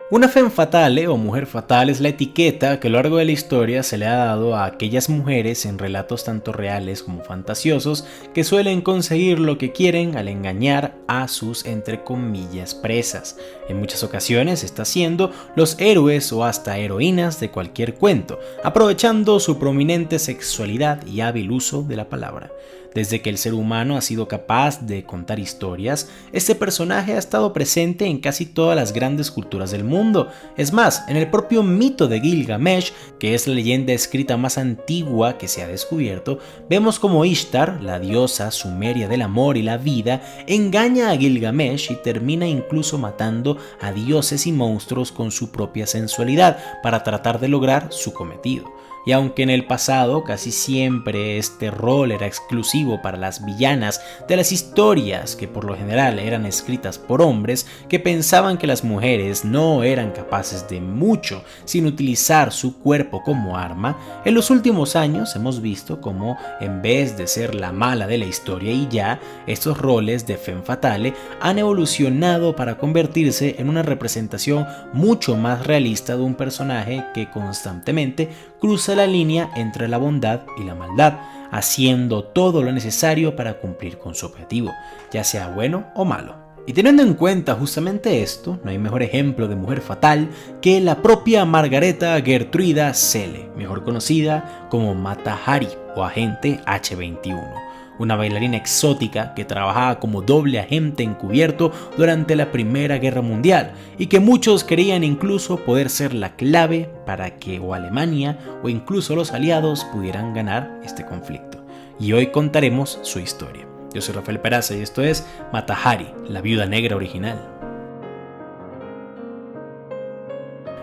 Una femme fatale o mujer fatal es la etiqueta que a lo largo de la historia se le ha dado a aquellas mujeres en relatos tanto reales como fantasiosos que suelen conseguir lo que quieren al engañar a sus entre comillas presas. En muchas ocasiones está siendo los héroes o hasta heroínas de cualquier cuento, aprovechando su prominente sexualidad y hábil uso de la palabra. Desde que el ser humano ha sido capaz de contar historias, este personaje ha estado presente en casi todas las grandes culturas del mundo. Es más, en el propio mito de Gilgamesh, que es la leyenda escrita más antigua que se ha descubierto, vemos como Ishtar, la diosa sumeria del amor y la vida, engaña a Gilgamesh y termina incluso matando a dioses y monstruos con su propia sensualidad para tratar de lograr su cometido. Y aunque en el pasado casi siempre este rol era exclusivo para las villanas de las historias que por lo general eran escritas por hombres que pensaban que las mujeres no eran capaces de mucho sin utilizar su cuerpo como arma, en los últimos años hemos visto como en vez de ser la mala de la historia y ya, estos roles de femme fatale han evolucionado para convertirse en una representación mucho más realista de un personaje que constantemente cruza la línea entre la bondad y la maldad, haciendo todo lo necesario para cumplir con su objetivo, ya sea bueno o malo. Y teniendo en cuenta justamente esto, no hay mejor ejemplo de mujer fatal que la propia Margareta Gertruida Cele, mejor conocida como Mata Hari o agente H-21. Una bailarina exótica que trabajaba como doble agente encubierto durante la Primera Guerra Mundial y que muchos creían incluso poder ser la clave para que o Alemania o incluso los aliados pudieran ganar este conflicto. Y hoy contaremos su historia. Yo soy Rafael Peraza y esto es Mata Hari, la viuda negra original.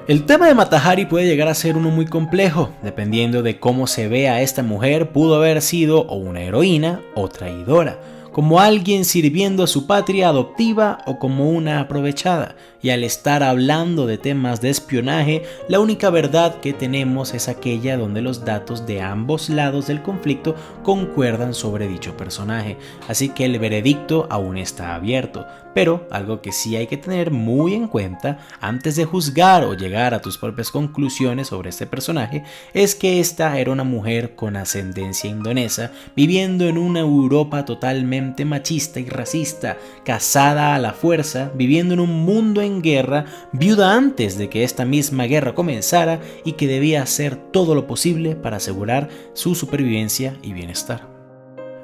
El tema de Mata Hari puede llegar a ser uno muy complejo, dependiendo de cómo se vea a esta mujer. Pudo haber sido o una heroína o traidora, como alguien sirviendo a su patria adoptiva o como una aprovechada. Y al estar hablando de temas de espionaje, la única verdad que tenemos es aquella donde los datos de ambos lados del conflicto concuerdan sobre dicho personaje, así que el veredicto aún está abierto. Pero algo que sí hay que tener muy en cuenta antes de juzgar o llegar a tus propias conclusiones sobre este personaje es que esta era una mujer con ascendencia indonesa, viviendo en una Europa totalmente machista y racista, casada a la fuerza, viviendo en un mundo en guerra, viuda antes de que esta misma guerra comenzara y que debía hacer todo lo posible para asegurar su supervivencia y bienestar.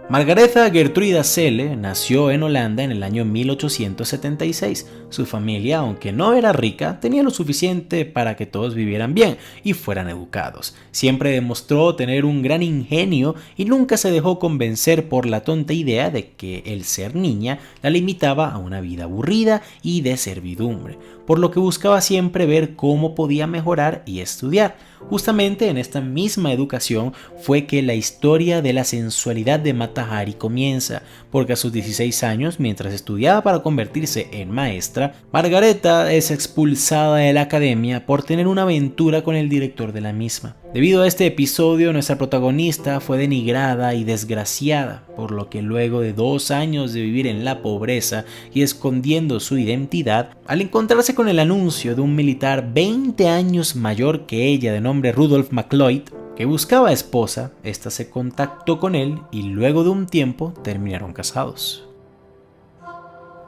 Margaretha Gertruida Cele nació en Holanda en el año 1876. Su familia, aunque no era rica, tenía lo suficiente para que todos vivieran bien y fueran educados. Siempre demostró tener un gran ingenio y nunca se dejó convencer por la tonta idea de que el ser niña la limitaba a una vida aburrida y de servidumbre, por lo que buscaba siempre ver cómo podía mejorar y estudiar. Justamente en esta misma educación fue que la historia de la sensualidad de Mata Hari comienza, porque a sus 16 años, mientras estudiaba para convertirse en maestra, Margareta es expulsada de la academia por tener una aventura con el director de la misma. Debido a este episodio, nuestra protagonista fue denigrada y desgraciada, por lo que luego de 2 años de vivir en la pobreza y escondiendo su identidad, al encontrarse con el anuncio de un militar 20 años mayor que ella de nombre Rudolf McLeod, que buscaba esposa, esta se contactó con él y luego de un tiempo terminaron casados.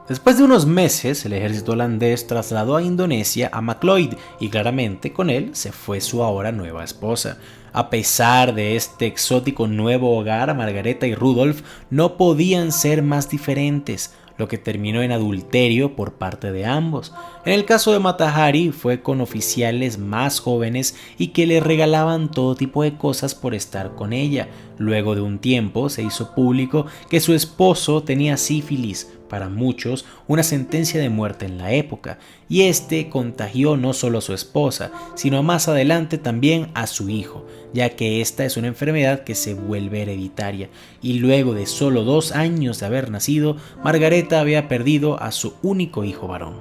Después de unos meses, el ejército holandés trasladó a Indonesia a McLeod y claramente con él se fue su ahora nueva esposa. A pesar de este exótico nuevo hogar, Margareta y Rudolf no podían ser más diferentes, lo que terminó en adulterio por parte de ambos. En el caso de Mata Hari fue con oficiales más jóvenes y que le regalaban todo tipo de cosas por estar con ella. Luego de un tiempo se hizo público que su esposo tenía sífilis, para muchos una sentencia de muerte en la época, y este contagió no solo a su esposa, sino más adelante también a su hijo, ya que esta es una enfermedad que se vuelve hereditaria, y luego de solo 2 años de haber nacido, Margareta había perdido a su único hijo varón.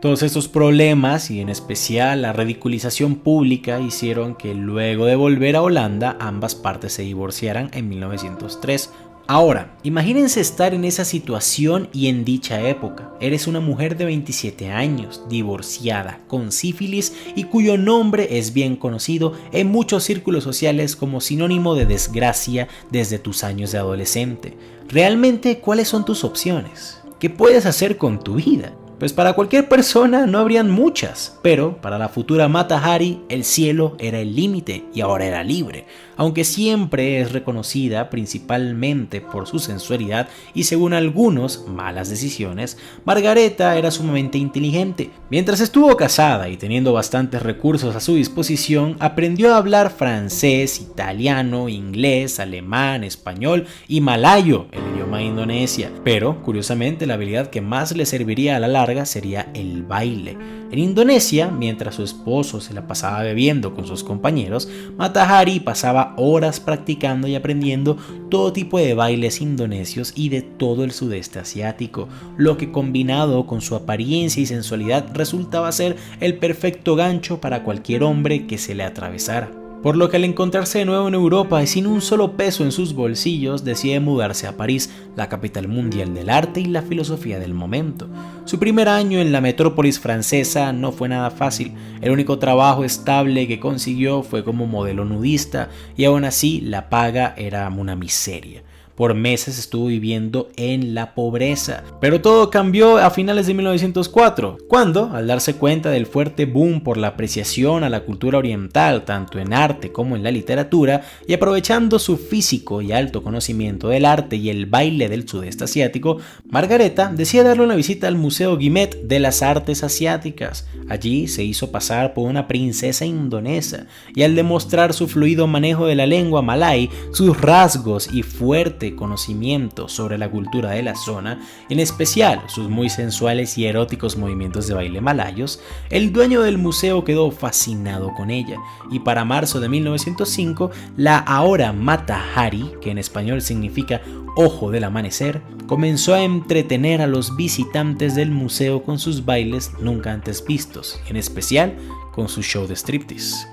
Todos estos problemas y en especial la ridiculización pública hicieron que luego de volver a Holanda ambas partes se divorciaran en 1903, Ahora, imagínense estar en esa situación y en dicha época. Eres una mujer de 27 años, divorciada, con sífilis y cuyo nombre es bien conocido en muchos círculos sociales como sinónimo de desgracia desde tus años de adolescente. Realmente, ¿cuáles son tus opciones? ¿Qué puedes hacer con tu vida? Pues para cualquier persona no habrían muchas, pero para la futura Mata Hari el cielo era el límite y ahora era libre. Aunque siempre es reconocida principalmente por su sensualidad y según algunos malas decisiones, Margareta era sumamente inteligente. Mientras estuvo casada y teniendo bastantes recursos a su disposición, aprendió a hablar francés, italiano, inglés, alemán, español y malayo, el idioma de Indonesia. Pero, curiosamente, la habilidad que más le serviría a la larga sería el baile. En Indonesia, mientras su esposo se la pasaba bebiendo con sus compañeros, Mata Hari pasaba horas practicando y aprendiendo todo tipo de bailes indonesios y de todo el sudeste asiático, lo que combinado con su apariencia y sensualidad resultaba ser el perfecto gancho para cualquier hombre que se le atravesara. Por lo que al encontrarse de nuevo en Europa y sin un solo peso en sus bolsillos, decide mudarse a París, la capital mundial del arte y la filosofía del momento. Su primer año en la metrópolis francesa no fue nada fácil. El único trabajo estable que consiguió fue como modelo nudista y aún así la paga era una miseria. Por meses estuvo viviendo en la pobreza. Pero todo cambió a finales de 1904, cuando, al darse cuenta del fuerte boom por la apreciación a la cultura oriental, tanto en arte como en la literatura, y aprovechando su físico y alto conocimiento del arte y el baile del sudeste asiático, Margareta decide darle una visita al Museo Guimet de las Artes Asiáticas. Allí se hizo pasar por una princesa indonesa, y al demostrar su fluido manejo de la lengua malay, sus rasgos y fuerte conocimiento sobre la cultura de la zona, en especial sus muy sensuales y eróticos movimientos de baile malayos, el dueño del museo quedó fascinado con ella, y para marzo de 1905, la ahora Mata Hari, que en español significa ojo del amanecer, comenzó a entretener a los visitantes del museo con sus bailes nunca antes vistos, en especial con su show de striptease.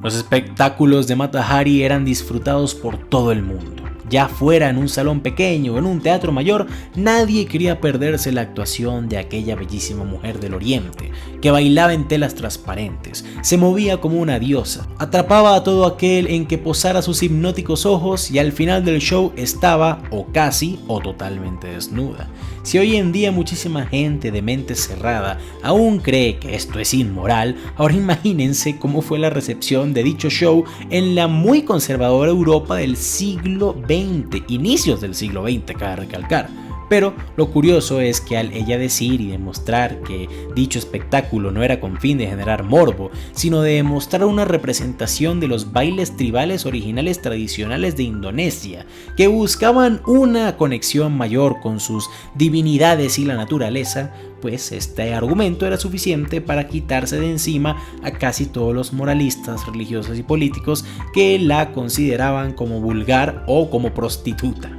Los espectáculos de Mata Hari eran disfrutados por todo el mundo. Ya fuera en un salón pequeño o en un teatro mayor, nadie quería perderse la actuación de aquella bellísima mujer del oriente, que bailaba en telas transparentes, se movía como una diosa, atrapaba a todo aquel en que posara sus hipnóticos ojos y al final del show estaba o casi o totalmente desnuda. Si hoy en día muchísima gente de mente cerrada aún cree que esto es inmoral, ahora imagínense cómo fue la recepción de dicho show en la muy conservadora Europa del siglo XX, inicios del siglo XX, cabe recalcar. Pero lo curioso es que al ella decir y demostrar que dicho espectáculo no era con fin de generar morbo, sino de demostrar una representación de los bailes tribales originales tradicionales de Indonesia, que buscaban una conexión mayor con sus divinidades y la naturaleza, pues este argumento era suficiente para quitarse de encima a casi todos los moralistas religiosos y políticos que la consideraban como vulgar o como prostituta.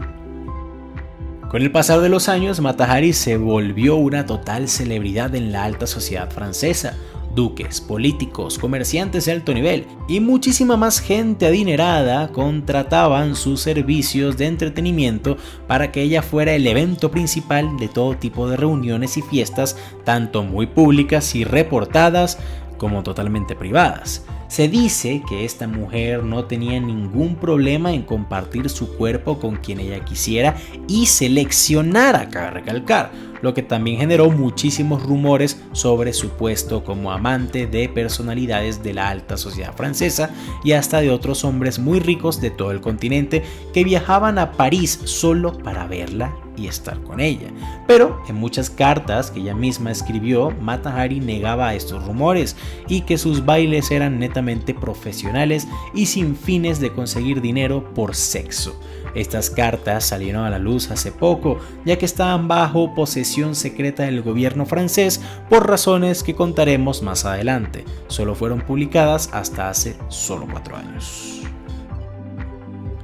Con el pasar de los años, Mata Hari se volvió una total celebridad en la alta sociedad francesa. Duques, políticos, comerciantes de alto nivel y muchísima más gente adinerada contrataban sus servicios de entretenimiento para que ella fuera el evento principal de todo tipo de reuniones y fiestas, tanto muy públicas y reportadas como totalmente privadas. Se dice que esta mujer no tenía ningún problema en compartir su cuerpo con quien ella quisiera y seleccionara, cabe recalcar, lo que también generó muchísimos rumores sobre su puesto como amante de personalidades de la alta sociedad francesa y hasta de otros hombres muy ricos de todo el continente que viajaban a París solo para verla y estar con ella. Pero en muchas cartas que ella misma escribió, Mata Hari negaba estos rumores y que sus bailes eran netamente profesionales y sin fines de conseguir dinero por sexo. Estas cartas salieron a la luz hace poco, ya que estaban bajo posesión secreta del gobierno francés por razones que contaremos más adelante. Solo fueron publicadas hasta hace solo 4 años.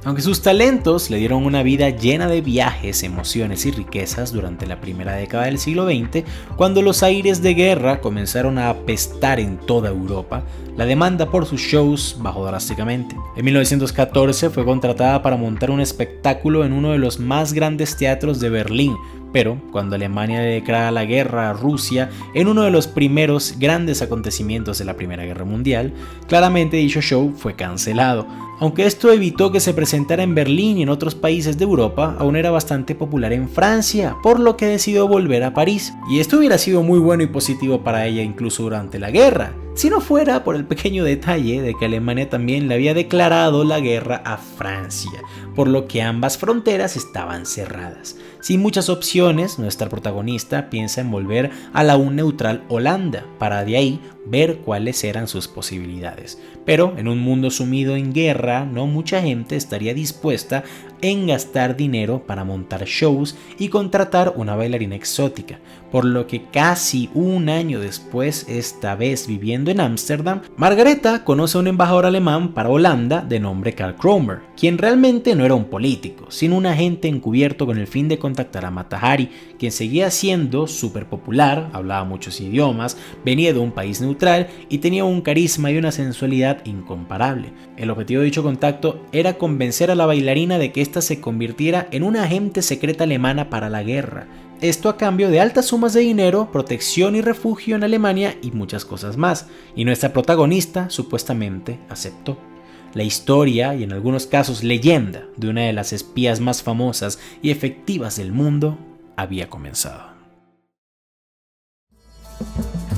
Aunque sus talentos le dieron una vida llena de viajes, emociones y riquezas durante la primera década del siglo XX, cuando los aires de guerra comenzaron a apestar en toda Europa, la demanda por sus shows bajó drásticamente. En 1914 fue contratada para montar un espectáculo en uno de los más grandes teatros de Berlín, pero cuando Alemania le declara la guerra a Rusia en uno de los primeros grandes acontecimientos de la Primera Guerra Mundial, claramente dicho show fue cancelado. Aunque esto evitó que se presentara en Berlín y en otros países de Europa, aún era bastante popular en Francia, por lo que decidió volver a París. Y esto hubiera sido muy bueno y positivo para ella incluso durante la guerra, si no fuera por el pequeño detalle de que Alemania también le había declarado la guerra a Francia, por lo que ambas fronteras estaban cerradas. Sin muchas opciones, nuestra protagonista piensa en volver a la aún neutral Holanda, para de ahí ver cuáles eran sus posibilidades. Pero en un mundo sumido en guerra, no mucha gente estaría dispuesta en gastar dinero para montar shows y contratar una bailarina exótica, por lo que casi un año después, esta vez viviendo en Ámsterdam, Margaretha conoce a un embajador alemán para Holanda de nombre Karl Kromer, quien realmente no era un político, sino un agente encubierto con el fin de contactar a Mata Hari, quien seguía siendo súper popular, hablaba muchos idiomas, venía de un país neutral y tenía un carisma y una sensualidad incomparable. El objetivo de dicho contacto era convencer a la bailarina de que ésta se convirtiera en una agente secreta alemana para la guerra. Esto a cambio de altas sumas de dinero, protección y refugio en Alemania y muchas cosas más, y nuestra protagonista supuestamente aceptó. La historia, y en algunos casos leyenda, de una de las espías más famosas y efectivas del mundo había comenzado.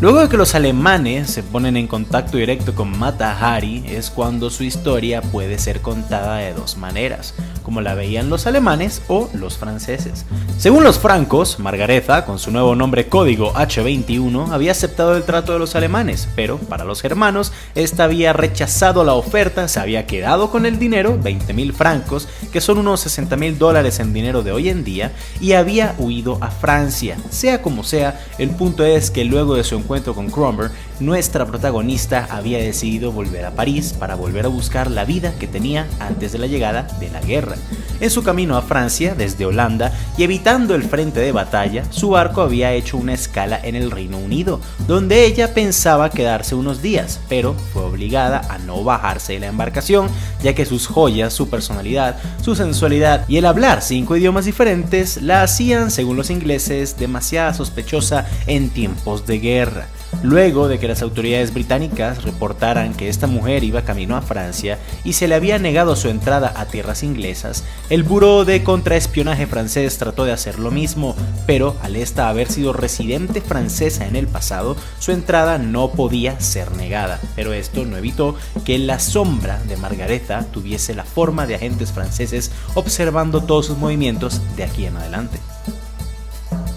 Luego de que los alemanes se ponen en contacto directo con Mata Hari, es cuando su historia puede ser contada de dos maneras, como la veían los alemanes o los franceses. Según los francos, Margaretha, con su nuevo nombre código H21, había aceptado el trato de los alemanes, pero para los germanos, esta había rechazado la oferta, se había quedado con el dinero, 20.000 francos, que son unos $60.000 en dinero de hoy en día, y había huido a Francia. Sea como sea, el punto es que luego de su encuentro con Kromer, nuestra protagonista había decidido volver a París para volver a buscar la vida que tenía antes de la llegada de la guerra. En su camino a Francia, desde Holanda, y evitando el frente de batalla, su barco había hecho una escala en el Reino Unido, donde ella pensaba quedarse unos días, pero fue obligada a no bajarse de la embarcación, ya que sus joyas, su personalidad, su sensualidad y el hablar 5 idiomas diferentes la hacían, según los ingleses, demasiado sospechosa en tiempos de guerra. Luego de que las autoridades británicas reportaran que esta mujer iba camino a Francia y se le había negado su entrada a tierras inglesas, el Buró de Contraespionaje francés trató de hacer lo mismo, pero al esta haber sido residente francesa en el pasado, su entrada no podía ser negada. Pero esto no evitó que la sombra de Margaretha tuviese la forma de agentes franceses observando todos sus movimientos de aquí en adelante.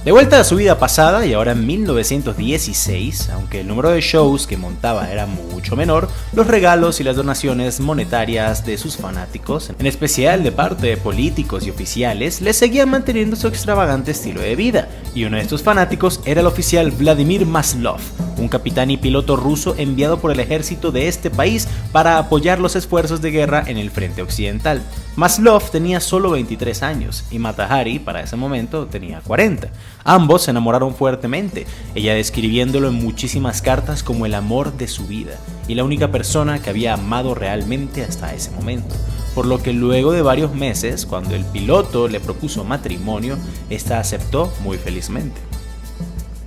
De vuelta a su vida pasada y ahora en 1916, aunque el número de shows que montaba era mucho menor, los regalos y las donaciones monetarias de sus fanáticos, en especial de parte de políticos y oficiales, le seguían manteniendo su extravagante estilo de vida, y uno de estos fanáticos era el oficial Vladimir Maslov, un capitán y piloto ruso enviado por el ejército de este país para apoyar los esfuerzos de guerra en el frente occidental. Maslov tenía solo 23 años y Mata Hari para ese momento tenía 40. Ambos se enamoraron fuertemente, ella describiéndolo en muchísimas cartas como el amor de su vida y la única persona que había amado realmente hasta ese momento. Por lo que luego de varios meses, cuando el piloto le propuso matrimonio, esta aceptó muy felizmente.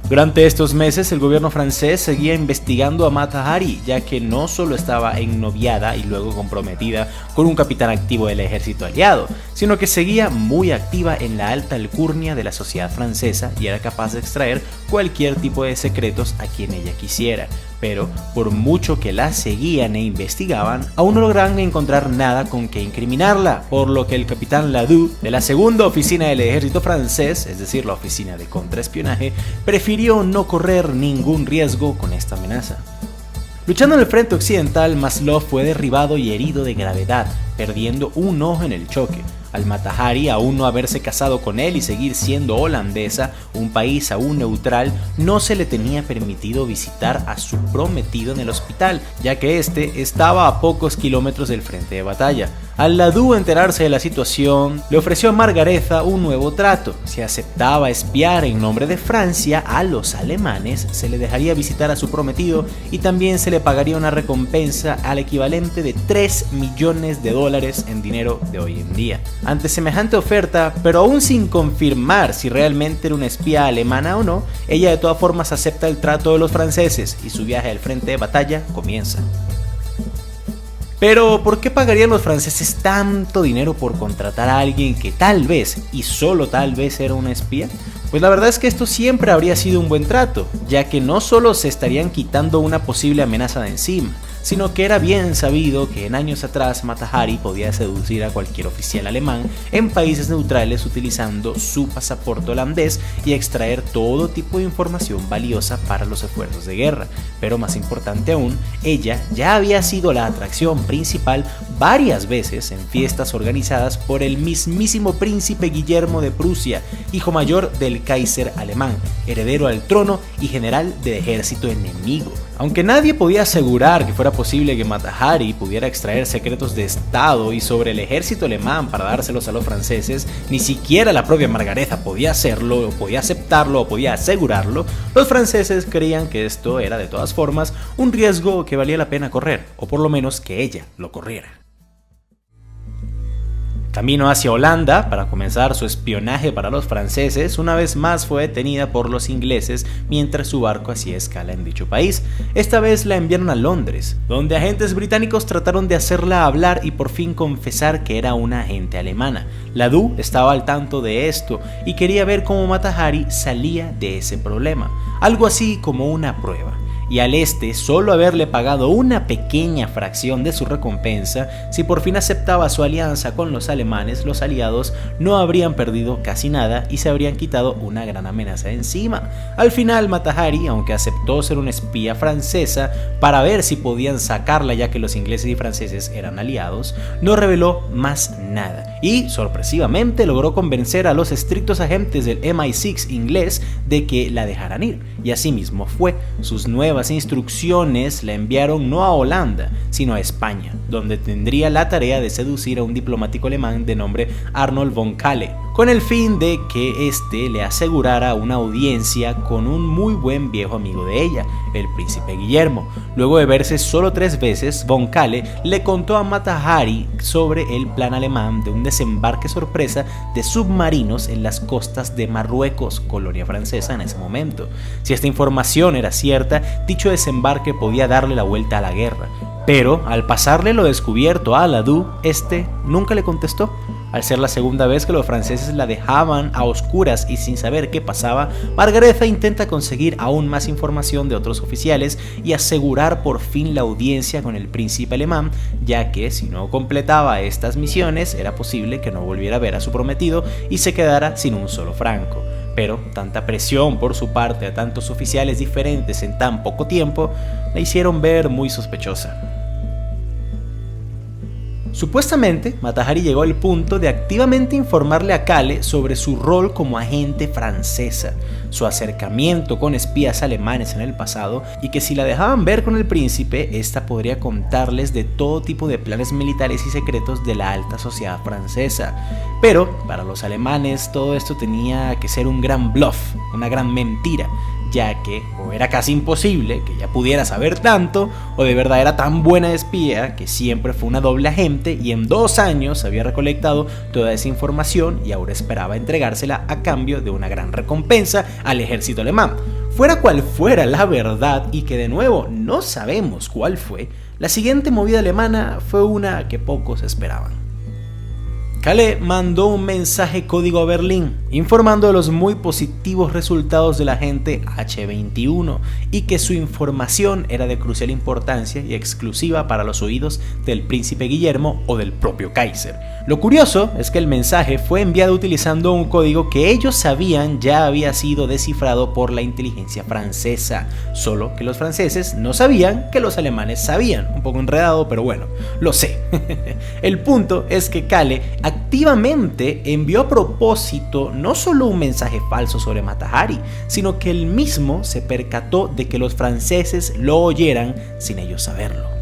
Durante estos meses, el gobierno francés seguía investigando a Mata Hari, ya que no solo estaba ennoviada y luego comprometida con un capitán activo del ejército aliado, sino que seguía muy activa en la alta alcurnia de la sociedad francesa y era capaz de extraer cualquier tipo de secretos a quien ella quisiera. Pero, por mucho que la seguían e investigaban, aún no lograban encontrar nada con que incriminarla, por lo que el capitán Ladoux, de la segunda oficina del ejército francés, es decir, la oficina de contraespionaje, prefirió no correr ningún riesgo con esta amenaza. Luchando en el frente occidental, Maslov fue derribado y herido de gravedad, perdiendo un ojo en el choque. Al Mata Hari aún no haberse casado con él y seguir siendo holandesa, un país aún neutral, no se le tenía permitido visitar a su prometido en el hospital, ya que este estaba a pocos kilómetros del frente de batalla. Al Ladoux enterarse de la situación, le ofreció a Margareta un nuevo trato. Si aceptaba espiar en nombre de Francia a los alemanes, se le dejaría visitar a su prometido y también se le pagaría una recompensa al equivalente de 3 millones de dólares en dinero de hoy en día. Ante semejante oferta, pero aún sin confirmar si realmente era una espía alemana o no, ella de todas formas acepta el trato de los franceses y su viaje al frente de batalla comienza. Pero, ¿por qué pagarían los franceses tanto dinero por contratar a alguien que tal vez, y solo tal vez, era una espía? Pues la verdad es que esto siempre habría sido un buen trato, ya que no solo se estarían quitando una posible amenaza de encima, sino que era bien sabido que en años atrás Mata Hari podía seducir a cualquier oficial alemán en países neutrales utilizando su pasaporte holandés y extraer todo tipo de información valiosa para los esfuerzos de guerra. Pero más importante aún, ella ya había sido la atracción principal varias veces en fiestas organizadas por el mismísimo príncipe Guillermo de Prusia, hijo mayor del Kaiser alemán, heredero al trono y general del ejército enemigo. Aunque nadie podía asegurar que fuera posible que Mata Hari pudiera extraer secretos de estado y sobre el ejército alemán para dárselos a los franceses, ni siquiera la propia Margareta podía hacerlo, o podía aceptarlo, o podía asegurarlo, los franceses creían que esto era de todas formas un riesgo que valía la pena correr, o por lo menos que ella lo corriera. Camino hacia Holanda para comenzar su espionaje para los franceses, una vez más fue detenida por los ingleses mientras su barco hacía escala en dicho país. Esta vez la enviaron a Londres, donde agentes británicos trataron de hacerla hablar y por fin confesar que era una agente alemana. Ladoux estaba al tanto de esto y quería ver cómo Mata Hari salía de ese problema, algo así como una prueba. Y al solo haberle pagado una pequeña fracción de su recompensa, si por fin aceptaba su alianza con los alemanes, los aliados no habrían perdido casi nada y se habrían quitado una gran amenaza encima. Al final Mata Hari, aunque aceptó ser una espía francesa para ver si podían sacarla ya que los ingleses y franceses eran aliados, no reveló más nada y sorpresivamente logró convencer a los estrictos agentes del MI6 inglés de que la dejaran ir, y así mismo fue. Sus nuevas instrucciones la enviaron no a Holanda, sino a España, donde tendría la tarea de seducir a un diplomático alemán de nombre Arnold von Kalle, con el fin de que éste le asegurara una audiencia con un muy buen viejo amigo de ella, el príncipe Guillermo. Luego de verse solo 3 veces, von Kalle le contó a Mata Hari sobre el plan alemán de un desembarque sorpresa de submarinos en las costas de Marruecos, colonia francesa en ese momento. Si esta información era cierta, dicho desembarque podía darle la vuelta a la guerra. Pero al pasarle lo descubierto a Ladoux, este nunca le contestó. Al ser la segunda vez que los franceses la dejaban a oscuras y sin saber qué pasaba, Margareta intenta conseguir aún más información de otros oficiales y asegurar por fin la audiencia con el príncipe alemán, ya que si no completaba estas misiones era posible que no volviera a ver a su prometido y se quedara sin un solo franco. Pero tanta presión por su parte a tantos oficiales diferentes en tan poco tiempo la hicieron ver muy sospechosa. Supuestamente, Mata Hari llegó al punto de activamente informarle a Kalle sobre su rol como agente francesa, su acercamiento con espías alemanes en el pasado y que si la dejaban ver con el príncipe, esta podría contarles de todo tipo de planes militares y secretos de la alta sociedad francesa. Pero para los alemanes todo esto tenía que ser un gran bluff, una gran mentira, ya que o era casi imposible que ella pudiera saber tanto, o de verdad era tan buena espía que siempre fue una doble agente y en 2 años había recolectado toda esa información y ahora esperaba entregársela a cambio de una gran recompensa al ejército alemán. Fuera cual fuera la verdad, y que de nuevo no sabemos cuál fue, la siguiente movida alemana fue una que pocos esperaban. Kalle mandó un mensaje código a Berlín informando de los muy positivos resultados del agente H21 y que su información era de crucial importancia y exclusiva para los oídos del príncipe Guillermo o del propio Kaiser. Lo curioso es que el mensaje fue enviado utilizando un código que ellos sabían ya había sido descifrado por la inteligencia francesa, solo que los franceses no sabían que los alemanes sabían. Un poco enredado, pero bueno, lo sé. El punto es que Kalle activamente envió a propósito no solo un mensaje falso sobre Mata Hari, sino que él mismo se percató de que los franceses lo oyeran sin ellos saberlo.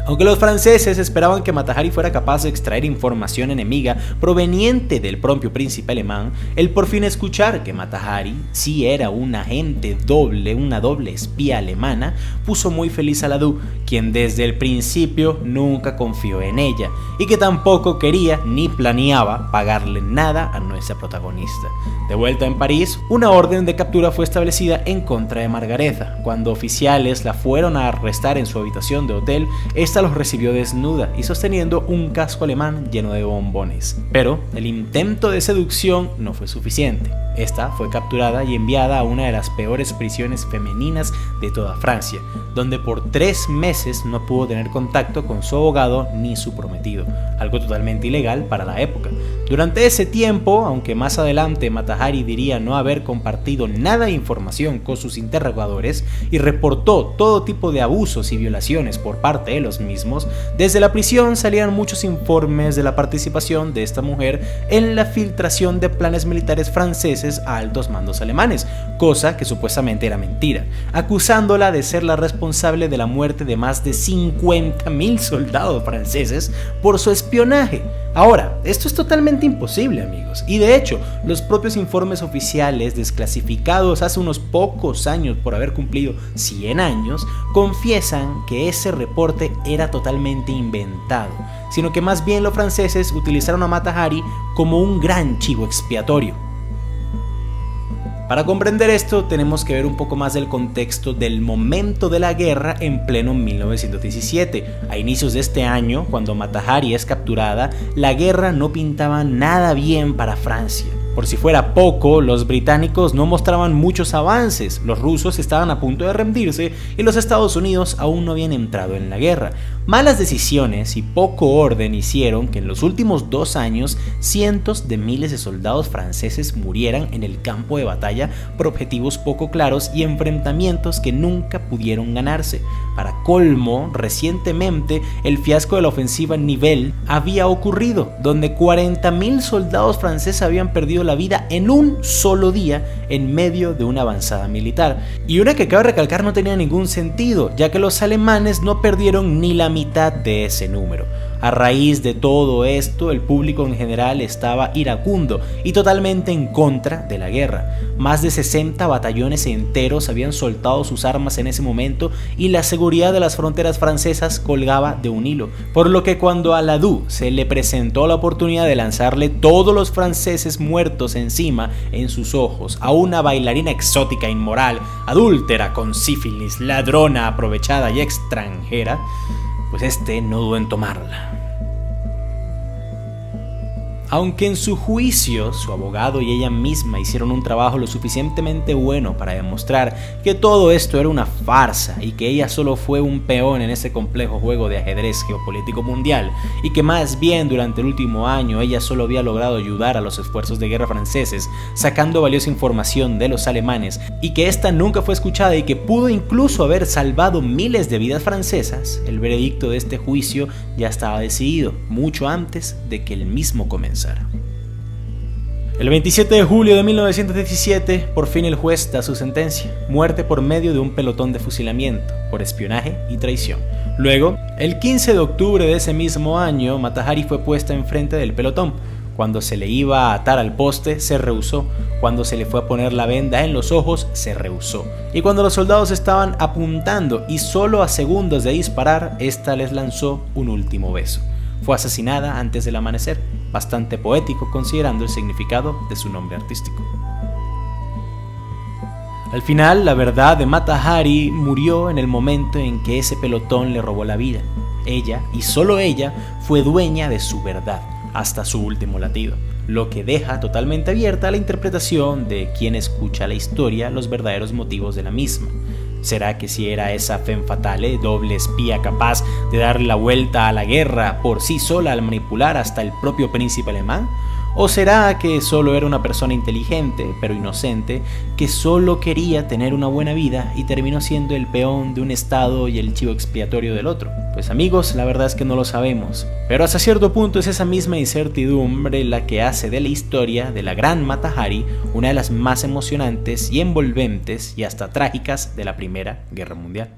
Aunque los franceses esperaban que Mata Hari fuera capaz de extraer información enemiga proveniente del propio príncipe alemán, el por fin escuchar que Mata Hari sí era un agente doble, una doble espía alemana, puso muy feliz a Ladoux, quien desde el principio nunca confió en ella y que tampoco quería ni planeaba pagarle nada a nuestra protagonista. De vuelta en París, una orden de captura fue establecida en contra de Margareta. Cuando oficiales la fueron a arrestar en su habitación de hotel, esta los recibió desnuda y sosteniendo un casco alemán lleno de bombones. Pero el intento de seducción no fue suficiente. Esta fue capturada y enviada a una de las peores prisiones femeninas de toda Francia, donde por 3 meses no pudo tener contacto con su abogado ni su prometido, algo totalmente ilegal para la época. Durante ese tiempo, aunque más adelante Mata Hari diría no haber compartido nada de información con sus interrogadores y reportó todo tipo de abusos y violaciones por parte de los mismos, desde la prisión salían muchos informes de la participación de esta mujer en la filtración de planes militares franceses a altos mandos alemanes, cosa que supuestamente era mentira, acusándola de ser la responsable de la muerte de más de 50.000 soldados franceses por su espionaje. Ahora, esto es totalmente imposible, amigos, y de hecho, los propios informes oficiales desclasificados hace unos pocos años por haber cumplido 100 años, confiesan que ese reporte era totalmente inventado, sino que más bien los franceses utilizaron a Mata Hari como un gran chivo expiatorio. Para comprender esto tenemos que ver un poco más del contexto del momento de la guerra en pleno 1917. A inicios de este año, cuando Mata Hari es capturada, la guerra no pintaba nada bien para Francia. Por si fuera poco, los británicos no mostraban muchos avances, los rusos estaban a punto de rendirse y los Estados Unidos aún no habían entrado en la guerra. Malas decisiones y poco orden hicieron que en los últimos 2 años cientos de miles de soldados franceses murieran en el campo de batalla por objetivos poco claros y enfrentamientos que nunca pudieron ganarse. Para colmo, recientemente el fiasco de la ofensiva Nivelle había ocurrido, donde 40.000 soldados franceses habían perdido la vida en un solo día en medio de una avanzada militar. Y una que cabe recalcar no tenía ningún sentido, ya que los alemanes no perdieron ni la mitad de ese número. A raíz de todo esto, el público en general estaba iracundo y totalmente en contra de la guerra. Más de 60 batallones enteros habían soltado sus armas en ese momento y la seguridad de las fronteras francesas colgaba de un hilo, por lo que cuando a Ladoux se le presentó la oportunidad de lanzarle todos los franceses muertos encima en sus ojos a una bailarina exótica, inmoral, adúltera, con sífilis, ladrona, aprovechada y extranjera, pues este no dudó en tomarla. Aunque en su juicio, su abogado y ella misma hicieron un trabajo lo suficientemente bueno para demostrar que todo esto era una farsa y que ella solo fue un peón en ese complejo juego de ajedrez geopolítico mundial y que más bien durante el último año ella solo había logrado ayudar a los esfuerzos de guerra franceses, sacando valiosa información de los alemanes y que esta nunca fue escuchada y que pudo incluso haber salvado miles de vidas francesas, el veredicto de este juicio ya estaba decidido mucho antes de que el mismo comenzara. El 27 de julio de 1917, por fin el juez da su sentencia: muerte por medio de un pelotón de fusilamiento, por espionaje y traición. Luego, el 15 de octubre de ese mismo año, Mata Hari fue puesta enfrente del pelotón. Cuando se le iba a atar al poste, se rehusó. Cuando se le fue a poner la venda en los ojos, se rehusó. Y cuando los soldados estaban apuntando y solo a segundos de disparar, esta les lanzó un último beso. Fue asesinada antes del amanecer, bastante poético considerando el significado de su nombre artístico. Al final, la verdad de Mata Hari murió en el momento en que ese pelotón le robó la vida. Ella, y solo ella, fue dueña de su verdad, hasta su último latido, lo que deja totalmente abierta a la interpretación de quien escucha la historia los verdaderos motivos de la misma. ¿Será que si era esa femme fatale, doble espía capaz de darle la vuelta a la guerra por sí sola al manipular hasta el propio príncipe alemán? ¿O será que solo era una persona inteligente, pero inocente, que solo quería tener una buena vida y terminó siendo el peón de un estado y el chivo expiatorio del otro? Pues amigos, la verdad es que no lo sabemos, pero hasta cierto punto es esa misma incertidumbre la que hace de la historia de la gran Mata Hari una de las más emocionantes y envolventes y hasta trágicas de la Primera Guerra Mundial.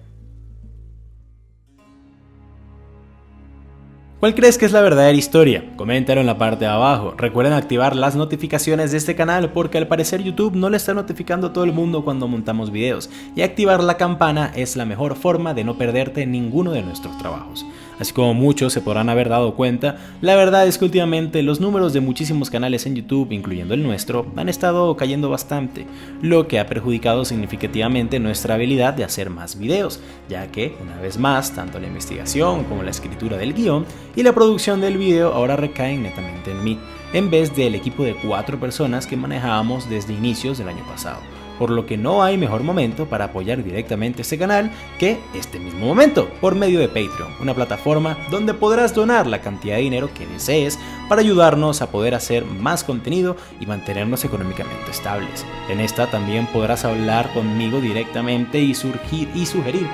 ¿Cuál crees que es la verdadera historia? Coméntalo en la parte de abajo. Recuerden activar las notificaciones de este canal porque al parecer YouTube no le está notificando a todo el mundo cuando montamos videos, y activar la campana es la mejor forma de no perderte ninguno de nuestros trabajos. Así como muchos se podrán haber dado cuenta, la verdad es que últimamente los números de muchísimos canales en YouTube, incluyendo el nuestro, han estado cayendo bastante, lo que ha perjudicado significativamente nuestra habilidad de hacer más videos, ya que, una vez más, tanto la investigación como la escritura del guión y la producción del video ahora recaen netamente en mí, en vez del equipo de 4 personas que manejábamos desde inicios del año pasado. Por lo que no hay mejor momento para apoyar directamente este canal que este mismo momento, por medio de Patreon, una plataforma donde podrás donar la cantidad de dinero que desees para ayudarnos a poder hacer más contenido y mantenernos económicamente estables. En esta también podrás hablar conmigo directamente y sugerir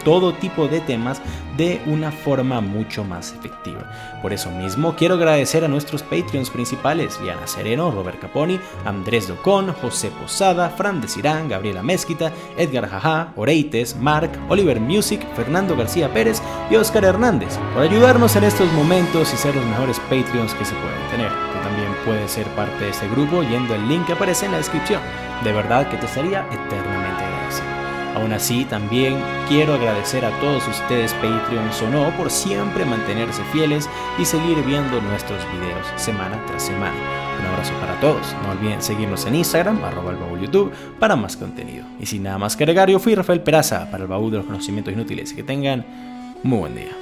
todo tipo de temas de una forma mucho más efectiva. Por eso mismo quiero agradecer a nuestros Patreons principales: Diana Sereno, Robert Caponi, Andrés Docón, José Posada, Fran de Irán, Gabriela Mezquita, Edgar Jajá, Oreites, Mark, Oliver Music, Fernando García Pérez y Oscar Hernández por ayudarnos en estos momentos y ser los mejores Patreons que se pueden tener. Tú también puedes ser parte de este grupo yendo al link que aparece en la descripción. De verdad que te estaría eternamente agradecido. Aún así, también quiero agradecer a todos ustedes, Patreons o no, por siempre mantenerse fieles y seguir viendo nuestros videos semana tras semana. Un abrazo para todos. No olviden seguirnos en Instagram, @elbaúl_youtube, para más contenido. Y sin nada más que agregar, yo fui Rafael Peraza para el Baúl de los Conocimientos Inútiles. Que tengan muy buen día.